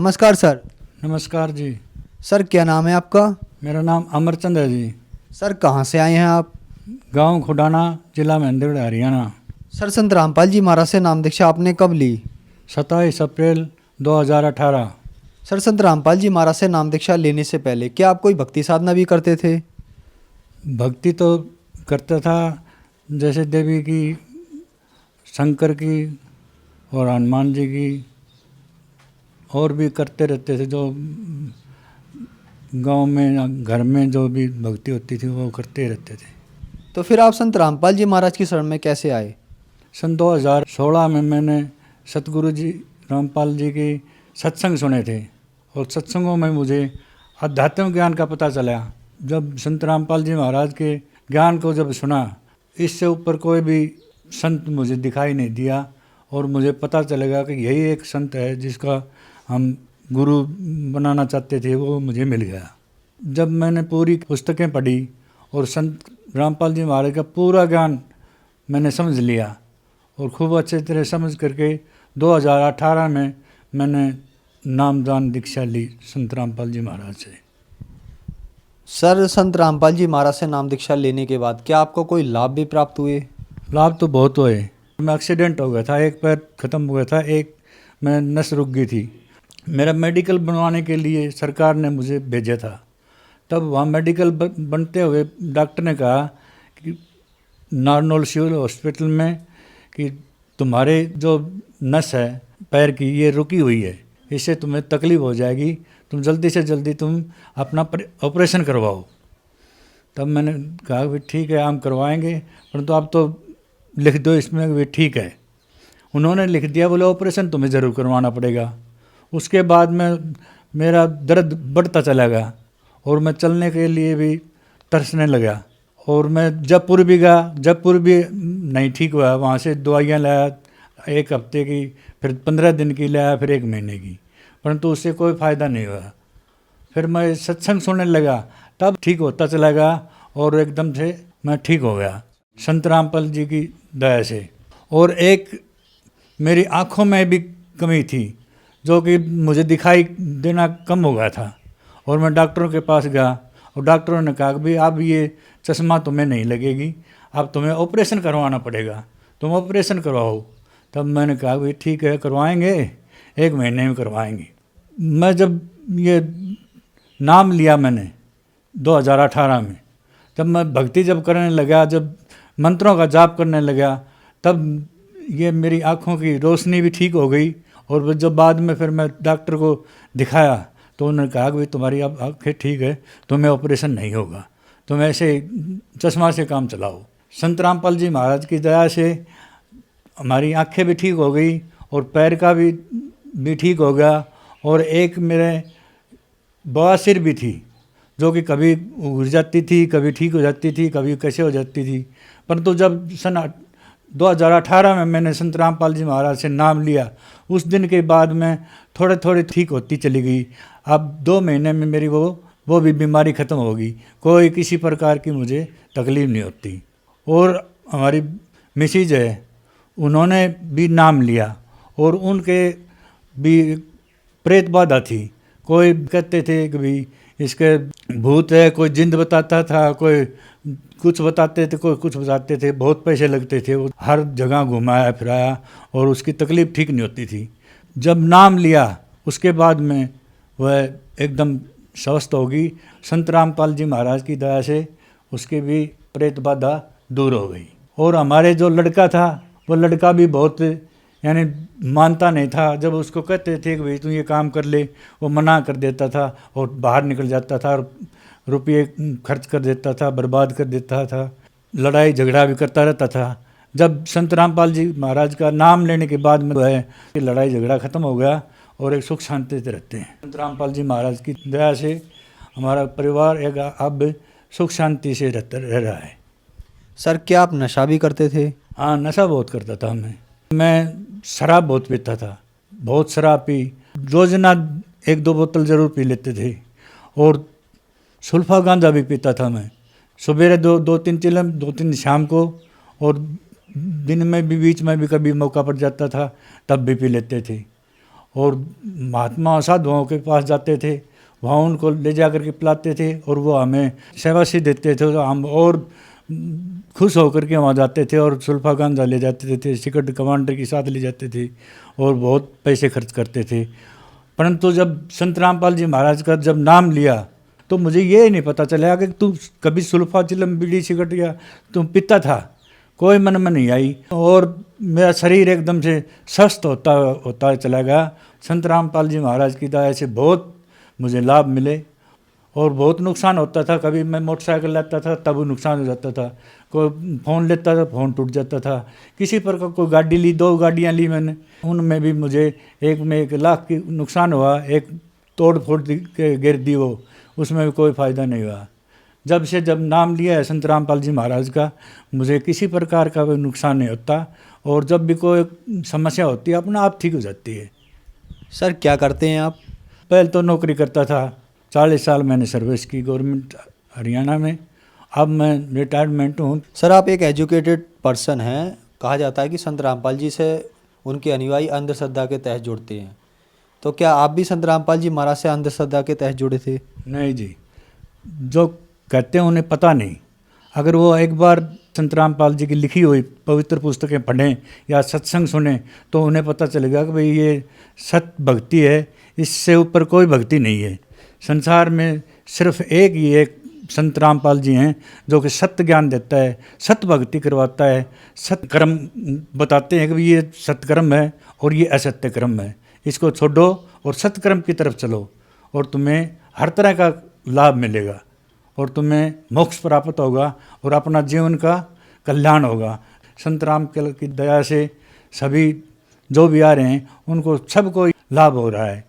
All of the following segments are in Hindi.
नमस्कार सर। नमस्कार जी। सर क्या नाम है आपका? मेरा नाम अमरचंद है जी। सर कहाँ से आए हैं आप? गांव खुडाना, जिला महेंद्रगढ़, हरियाणा। सर संत रामपाल जी महाराज से नाम दीक्षा आपने कब ली? 27 अप्रैल 2018। सर संत रामपाल जी महाराज से नाम दीक्षा लेने से पहले क्या आप कोई भक्ति साधना भी करते थे? भक्ति तो करता था, जैसे देवी की, शंकर की और हनुमान जी की, और भी करते रहते थे। जो गांव में घर में जो भी भक्ति होती थी वो करते रहते थे। तो फिर आप संत रामपाल जी महाराज की शरण में कैसे आए? सन 2016 में मैंने सतगुरु जी रामपाल जी की सत्संग सुने थे, और सत्संगों में मुझे आध्यात्मिक ज्ञान का पता चला। जब संत रामपाल जी महाराज के ज्ञान को जब सुना, इससे ऊपर कोई भी संत मुझे दिखाई नहीं दिया, और मुझे पता चलेगा कि यही एक संत है जिसका हम गुरु बनाना चाहते थे, वो मुझे मिल गया। जब मैंने पूरी पुस्तकें पढ़ी और संत रामपाल जी महाराज का पूरा ज्ञान मैंने समझ लिया, और खूब अच्छे तरह समझ करके 2018 में मैंने नामदान दीक्षा ली संत रामपाल जी महाराज से। सर संत रामपाल जी महाराज से नाम दीक्षा लेने के बाद क्या आपको कोई लाभ भी प्राप्त हुए? लाभ तो बहुत हुए। मैं एक्सीडेंट हो गया था, एक पैर ख़त्म हो गया था, एक मैं नस रुक गई थी। मेरा मेडिकल बनवाने के लिए सरकार ने मुझे भेजा था। तब वहाँ मेडिकल बनते हुए डॉक्टर ने कहा कि नारनौल सिविल हॉस्पिटल में कि तुम्हारे जो नस है पैर की, ये रुकी हुई है, इससे तुम्हें तकलीफ़ हो जाएगी, तुम जल्दी से जल्दी तुम अपना ऑपरेशन करवाओ। तब मैंने कहा कि ठीक है हम करवाएंगे, परंतु आप तो लिख दो इसमें भी ठीक है। उन्होंने लिख दिया, बोले ऑपरेशन तुम्हें ज़रूर करवाना पड़ेगा। उसके बाद में मेरा दर्द बढ़ता चला गया, और मैं चलने के लिए भी तरसने लगा, और मैं जयपुर भी गया, जयपुर भी नहीं ठीक हुआ। वहाँ से दवाइयाँ लाया, 1 हफ्ते की, फिर 15 दिन की लाया, फिर 1 महीने की, परंतु उससे कोई फ़ायदा नहीं हुआ। फिर मैं सत्संग सुनने लगा, तब ठीक होता चला गया, और एकदम से मैं ठीक हो गया संत रामपाल जी की दया से। और एक मेरी आँखों में भी कमी थी, जो कि मुझे दिखाई देना कम हो गया था, और मैं डॉक्टरों के पास गया, और डॉक्टरों ने कहा कि भाई अब ये चश्मा तुम्हें नहीं लगेगी, अब तुम्हें ऑपरेशन करवाना पड़ेगा, तुम ऑपरेशन करवाओ। तब मैंने कहा भाई ठीक है करवाएंगे, 1 महीने में करवाएंगे। मैं जब ये नाम लिया मैंने 2018 में, तब मैं भक्ति जब करने लगा, जब मंत्रों का जाप करने लगा, तब ये मेरी आँखों की रोशनी भी ठीक हो गई। और जब बाद में फिर मैं डॉक्टर को दिखाया, तो उन्होंने कहा कि भाई तुम्हारी अब आँखें ठीक है, तुम्हें ऑपरेशन नहीं होगा, तुम ऐसे चश्मा से काम चलाओ। संत रामपाल जी महाराज की दया से हमारी आँखें भी ठीक हो गई, और पैर का भी ठीक हो गया, और एक मेरे बवासीर भी थी, जो कि कभी उड़ जाती थी, कभी ठीक हो जाती थी, कभी कैसे हो जाती थी। परंतु जब सन 2018 में मैंने संत रामपाल जी महाराज से नाम लिया, उस दिन के बाद में थोड़े थोड़े ठीक होती चली गई। अब 2 महीने में मेरी वो भी बीमारी ख़त्म हो गई, कोई किसी प्रकार की मुझे तकलीफ़ नहीं होती। और हमारी मिसेज है, उन्होंने भी नाम लिया, और उनके भी प्रेत बाधा थी। कोई कहते थे कि भाई इसके भूत है, कोई जिंद बताता था, कोई कुछ बताते थे, कोई कुछ बताते थे, बहुत पैसे लगते थे, वो हर जगह घुमाया फिराया, और उसकी तकलीफ़ ठीक नहीं होती थी। जब नाम लिया उसके बाद में वह एकदम स्वस्थ होगी। संत रामपाल जी महाराज की दया से उसकी भी प्रेत बाधा दूर हो गई। और हमारे जो लड़का था, वो लड़का भी बहुत यानी मानता नहीं था। जब उसको कहते थे कि भाई तू ये काम कर ले, वो मना कर देता था, और बाहर निकल जाता था, और रुपये खर्च कर देता था, बर्बाद कर देता था, लड़ाई झगड़ा भी करता रहता था। जब संत रामपाल जी महाराज का नाम लेने के बाद में है कि लड़ाई झगड़ा ख़त्म हो गया, और एक सुख शांति से रहते हैं। संत रामपाल जी महाराज की दया से हमारा परिवार एक अब सुख शांति से रह रहा है। सर क्या आप नशा भी करते थे? हाँ, नशा बहुत करता था मैं शराब बहुत पीता था, बहुत शराब पी, रोज़ाना 1-2 बोतल ज़रूर पी लेते थे। और सुल्फा गांजा भी पीता था मैं, सवेरे 2-3 चिलम, 2-3 शाम को, और दिन में भी बीच में भी कभी मौका पड़ जाता था तब भी पी लेते थे। और महात्मा साधुओं के पास जाते थे, वहाँ उनको ले जा करके पिलाते थे और वो हमें शाबाशी देते थे, तो हम और खुश होकर के वहाँ जाते थे और सुल्फा गांजा ले जाते थे, सिकट कमांडर के साथ ले जाते थे और बहुत पैसे खर्च करते थे। परंतु जब संत रामपाल जी महाराज का जब नाम लिया तो मुझे ये नहीं पता चला कि तू कभी सुल्फा चिलम बीड़ी सिगरेट या तुम पीता था, कोई मन में नहीं आई और मेरा शरीर एकदम से स्वस्थ होता चला गया। संत रामपाल जी महाराज की दया से बहुत मुझे लाभ मिले और बहुत नुकसान होता था। कभी मैं मोटरसाइकिल लेता था तब नुकसान हो जाता था, कोई फ़ोन लेता था फ़ोन टूट जाता था, किसी प्रकार कोई गाड़ी ली, 2 गाड़ियाँ ली मैंने, उनमें भी मुझे एक में 1 लाख की नुकसान हुआ, एक तोड़ फोड़ के गिर दी, वो उसमें भी कोई फ़ायदा नहीं हुआ। जब नाम लिया है संत रामपाल जी महाराज का, मुझे किसी प्रकार का कोई नुकसान नहीं होता और जब भी कोई समस्या होती है अपना आप ठीक हो जाती है। सर क्या करते हैं आप? पहले तो नौकरी करता था, 40 साल मैंने सर्विस की गवर्नमेंट हरियाणा में, अब मैं रिटायरमेंट हूँ। सर आप एक एजुकेटेड पर्सन हैं, कहा जाता है कि संत रामपाल जी से उनके अनुयायी अंधश्रद्धा के तहत जुड़ते हैं, तो क्या आप भी संत रामपाल जी महाराज से अंधश्रद्धा के तहत जुड़े थे? नहीं जी, जो कहते हैं उन्हें पता नहीं। अगर वो एक बार संत रामपाल जी की लिखी हुई पवित्र पुस्तकें पढ़ें या सत्संग सुने तो उन्हें पता चलेगा कि भाई ये सत्य भक्ति है, इससे ऊपर कोई भक्ति नहीं है। संसार में सिर्फ एक ही एक संत रामपाल जी हैं जो कि सत्य ज्ञान देता है, सत्य भक्ति करवाता है, सत्य कर्म बताते हैं कि ये सत्य कर्म है और ये असत्य कर्म है, इसको छोड़ो और सत्य कर्म की तरफ चलो और तुम्हें हर तरह का लाभ मिलेगा और तुम्हें मोक्ष प्राप्त होगा और अपना जीवन का कल्याण होगा। संत राम की दया से सभी जो भी आ रहे हैं उनको सबको लाभ हो रहा है।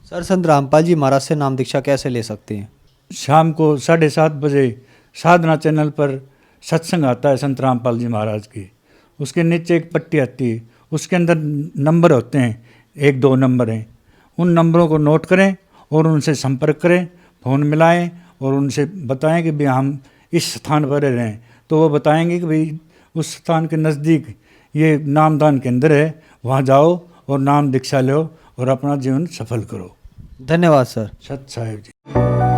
सर संत रामपाल जी महाराज से नाम दीक्षा कैसे ले सकते हैं? शाम को 7:30 बजे साधना चैनल पर सत्संग आता है संत रामपाल जी महाराज की, उसके नीचे एक पट्टी आती है, उसके अंदर नंबर होते हैं, 1-2 नंबर हैं, उन नंबरों को नोट करें और उनसे संपर्क करें, फ़ोन मिलाएं और उनसे बताएं कि भाई हम इस स्थान पर रह रहे हैं, तो वो बताएंगे कि भाई उस स्थान के नज़दीक ये नामदान केंद्र है, वहाँ जाओ और नाम दीक्षा लो और अपना जीवन सफल करो। धन्यवाद सर। सत साहिब जी।